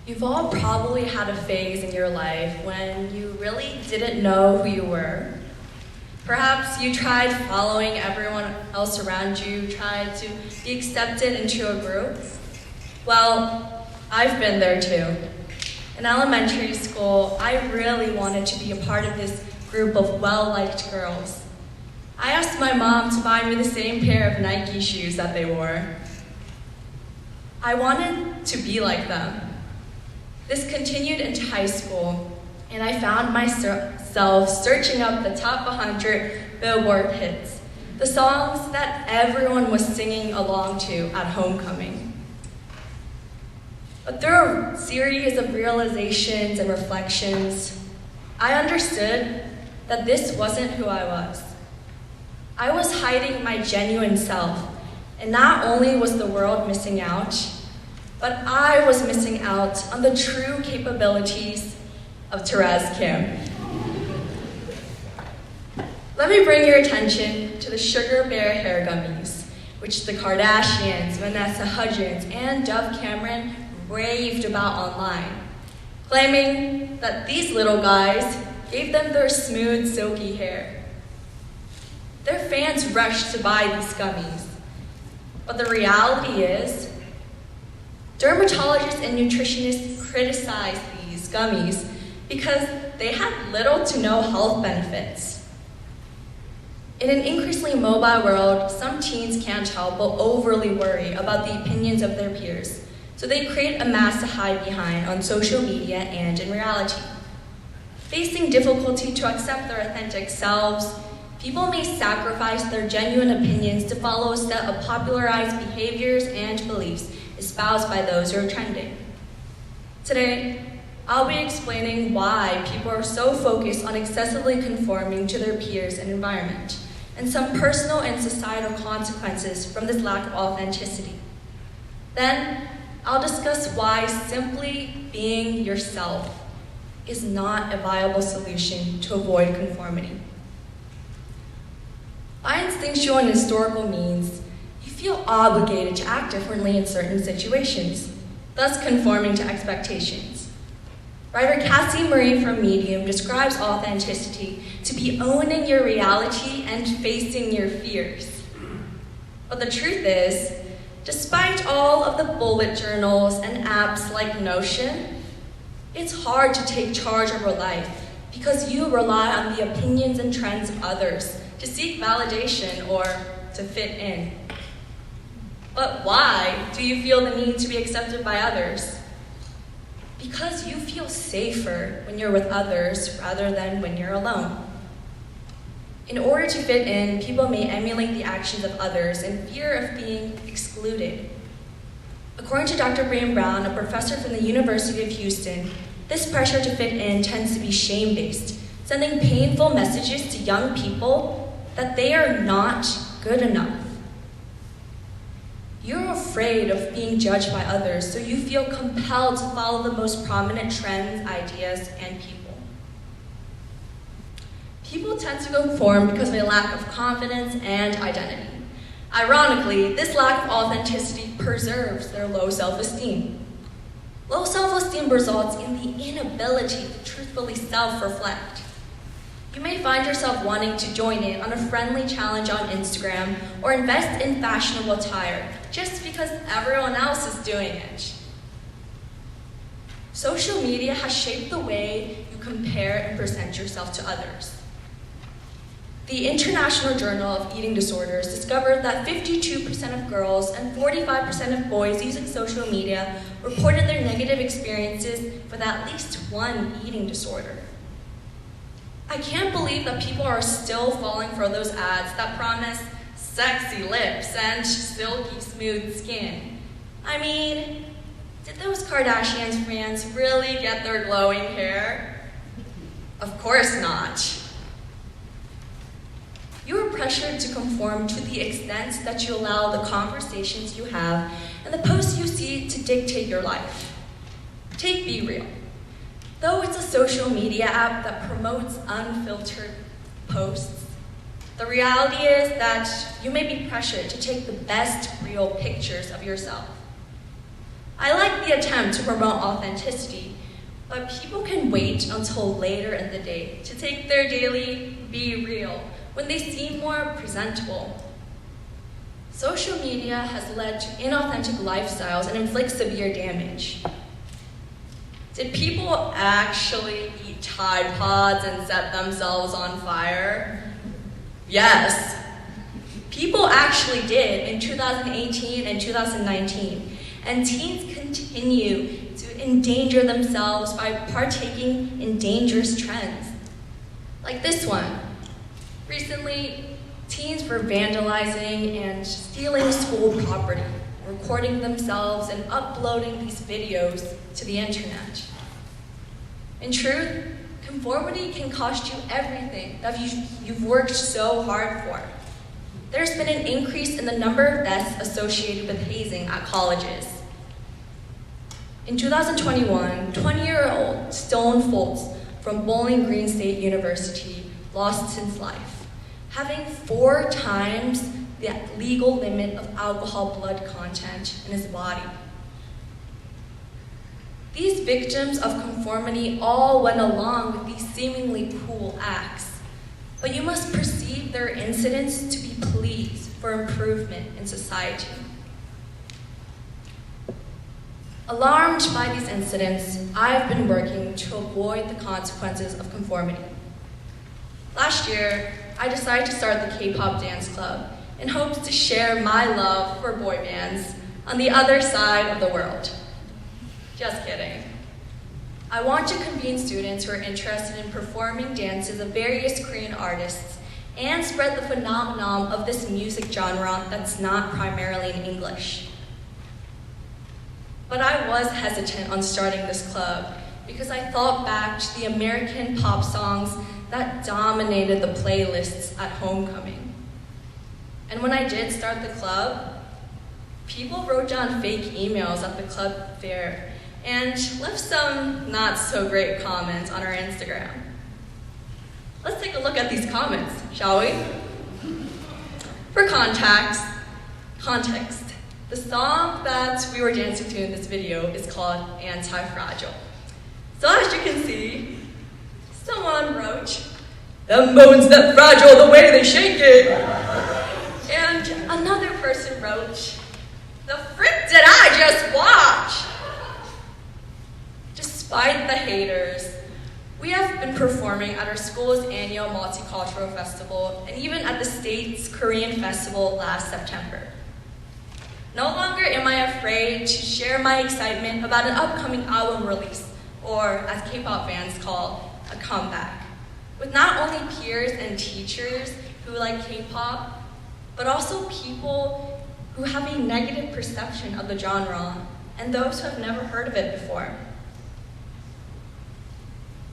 You've all probably had a phase in your life when you really didn't know who you were. Perhaps you tried following everyone else around you, tried to be accepted into a group. Well, I've been there too. In elementary school, I really wanted to be a part of this group of well-liked girls. I asked my mom to buy me the same pair of Nike shoes that they wore. I wanted to be like them. This continued into high school, and I found myself searching up the top 100 Billboard hits, the songs that everyone was singing along to at homecoming. But through a series of realizations and reflections, I understood that this wasn't who I was. I was hiding my genuine self, and not only was the world missing out, but I was missing out on the true capabilities of Therese Kim. Let me bring your attention to the Sugar Bear hair gummies, which the Kardashians, Vanessa Hudgens, and Dove Cameron raved about online, claiming that these little guys gave them their smooth, silky hair. Their fans rushed to buy these gummies, but the reality is, dermatologists and nutritionists criticized these gummies because they had little to no health benefits. In an increasingly mobile world, some teens can't help but overly worry about the opinions of their peers, so they create a mask to hide behind on social media and in reality. Facing difficulty to accept their authentic selves, people may sacrifice their genuine opinions to follow a set of popularized behaviors and beliefs espoused by those who are trending. Today, I'll be explaining why people are so focused on excessively conforming to their peers and environment, and some personal and societal consequences from this lack of authenticity. Then, I'll discuss why simply being yourself is not a viable solution to avoid conformity. By instinctual and historical means, you feel obligated to act differently in certain situations, thus conforming to expectations. Writer Cassie Marie from Medium describes authenticity to be owning your reality and facing your fears. But the truth is, despite all of the bullet journals and apps like Notion, it's hard to take charge of your life because you rely on the opinions and trends of others to seek validation or to fit in. But why do you feel the need to be accepted by others? Because you feel safer when you're with others rather than when you're alone. In order to fit in, people may emulate the actions of others in fear of being excluded. According to Dr. Brian Brown, a professor from the University of Houston, this pressure to fit in tends to be shame-based, sending painful messages to young people that they are not good enough. You're afraid of being judged by others, so you feel compelled to follow the most prominent trends, ideas, and people. People tend to conform because of a lack of confidence and identity. Ironically, this lack of authenticity preserves their low self-esteem. Low self-esteem results in the inability to truthfully self-reflect. You may find yourself wanting to join in on a friendly challenge on Instagram or invest in fashionable attire just because everyone else is doing it. Social media has shaped the way you compare and present yourself to others. The International Journal of Eating Disorders discovered that 52% of girls and 45% of boys using social media reported their negative experiences with at least one eating disorder. I can't believe that people are still falling for those ads that promise sexy lips and silky smooth skin. I mean, did those Kardashians fans really get their glowing hair? Of course not. You are pressured to conform to the extent that you allow the conversations you have and the posts you see to dictate your life. Take BeReal. Though it's a social media app that promotes unfiltered posts, the reality is that you may be pressured to take the best real pictures of yourself. I like the attempt to promote authenticity, but people can wait until later in the day to take their daily BeReal when they seem more presentable. Social media has led to inauthentic lifestyles and inflicts severe damage. Did people actually eat Tide Pods and set themselves on fire? Yes. People actually did in 2018 and 2019, and teens continue to endanger themselves by partaking in dangerous trends. Like this one. Recently, teens were vandalizing and stealing school property, recording themselves and uploading these videos to the internet. In truth, conformity can cost you everything that you've worked so hard for. There's been an increase in the number of deaths associated with hazing at colleges. In 2021, 20-year-old Stone Foltz from Bowling Green State University lost his life, having 4 times the legal limit of alcohol blood content in his body. These victims of conformity all went along with these seemingly cool acts, but you must perceive their incidents to be pleas for improvement in society. Alarmed by these incidents, I've been working to avoid the consequences of conformity. Last year, I decided to start the K-pop dance club in hopes to share my love for boy bands on the other side of the world. Just kidding. I want to convene students who are interested in performing dances of various Korean artists and spread the phenomenon of this music genre that's not primarily in English. But I was hesitant on starting this club because I thought back to the American pop songs that dominated the playlists at homecoming. And when I did start the club, people wrote down fake emails at the club fair and left some not so great comments on our Instagram. Let's take a look at these comments, shall we? For context, the song that we were dancing to in this video is called Anti-Fragile. So as you can see, someone wrote, "Them bones that fragile the way they shake it." And another person wrote, "The frick did I just watch?" Despite the haters, we have been performing at our school's annual multicultural festival and even at the state's Korean festival last September. No longer am I afraid to share my excitement about an upcoming album release, or as K-pop fans call, a comeback, with not only peers and teachers who like K-pop, but also people who have a negative perception of the genre and those who have never heard of it before.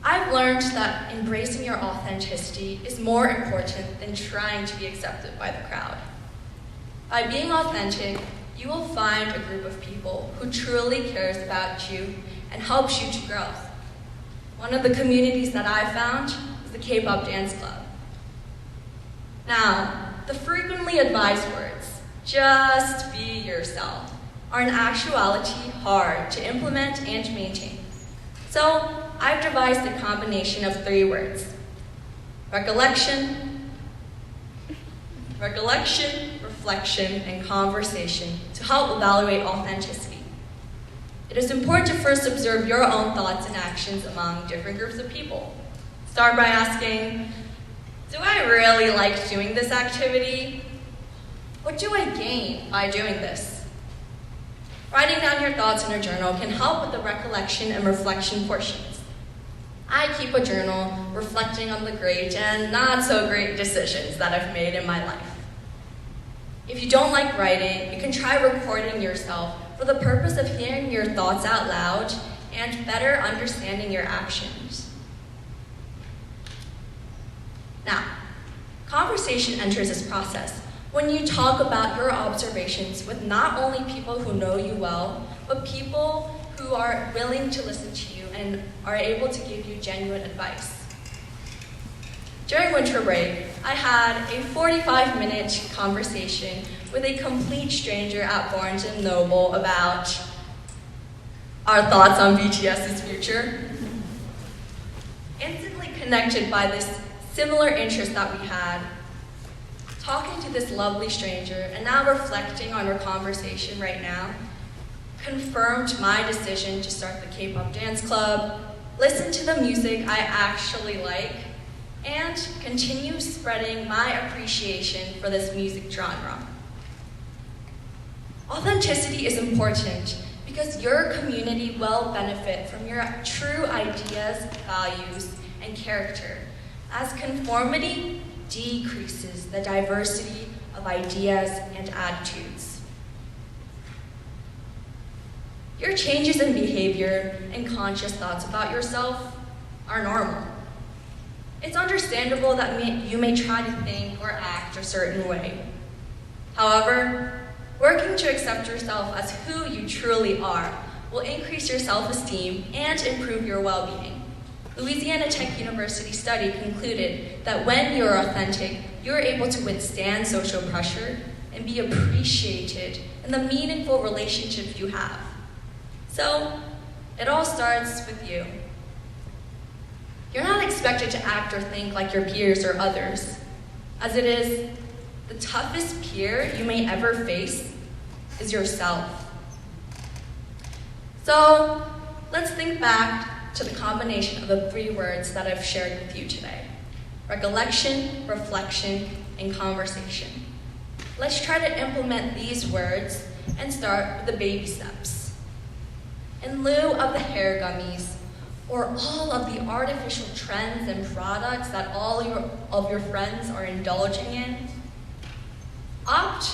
I've learned that embracing your authenticity is more important than trying to be accepted by the crowd. By being authentic, you will find a group of people who truly cares about you and helps you to grow. One of the communities that I found is the K-pop dance club. Now, the frequently advised words, "just be yourself," are in actuality hard to implement and maintain. So, I've devised a combination of 3 words: recollection, reflection, and conversation to help evaluate authenticity. It is important to first observe your own thoughts and actions among different groups of people. Start by asking, do I really like doing this activity? What do I gain by doing this? Writing down your thoughts in a journal can help with the recollection and reflection portions. I keep a journal reflecting on the great and not so great decisions that I've made in my life. If you don't like writing, you can try recording yourself for the purpose of hearing your thoughts out loud and better understanding your actions. Now, conversation enters this process when you talk about your observations with not only people who know you well, but people who are willing to listen to you and are able to give you genuine advice. During winter break, I had a 45-minute conversation with a complete stranger at Barnes & Noble about our thoughts on BTS's future. Instantly connected by this similar interest that we had, talking to this lovely stranger and now reflecting on our conversation right now, confirmed my decision to start the K-pop dance club, listen to the music I actually like, and continue spreading my appreciation for this music genre. Authenticity is important because your community will benefit from your true ideas, values, and character, as conformity decreases the diversity of ideas and attitudes. Your changes in behavior and conscious thoughts about yourself are normal. It's understandable that you may try to think or act a certain way. However, working to accept yourself as who you truly are will increase your self-esteem and improve your well-being. Louisiana Tech University study concluded that when you're authentic, you're able to withstand social pressure and be appreciated in the meaningful relationships you have. So, it all starts with you. You're not expected to act or think like your peers or others. As it is, the toughest peer you may ever face is yourself. So, let's think back to the combination of the 3 words that I've shared with you today: recollection, reflection, and conversation. Let's try to implement these words and start with the baby steps. In lieu of the hair gummies, or all of the artificial trends and products that all of your friends are indulging in, opt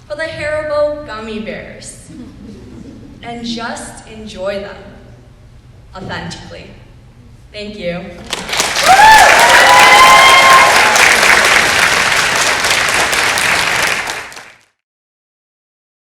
for the Haribo gummy bears and just enjoy them authentically. Thank you.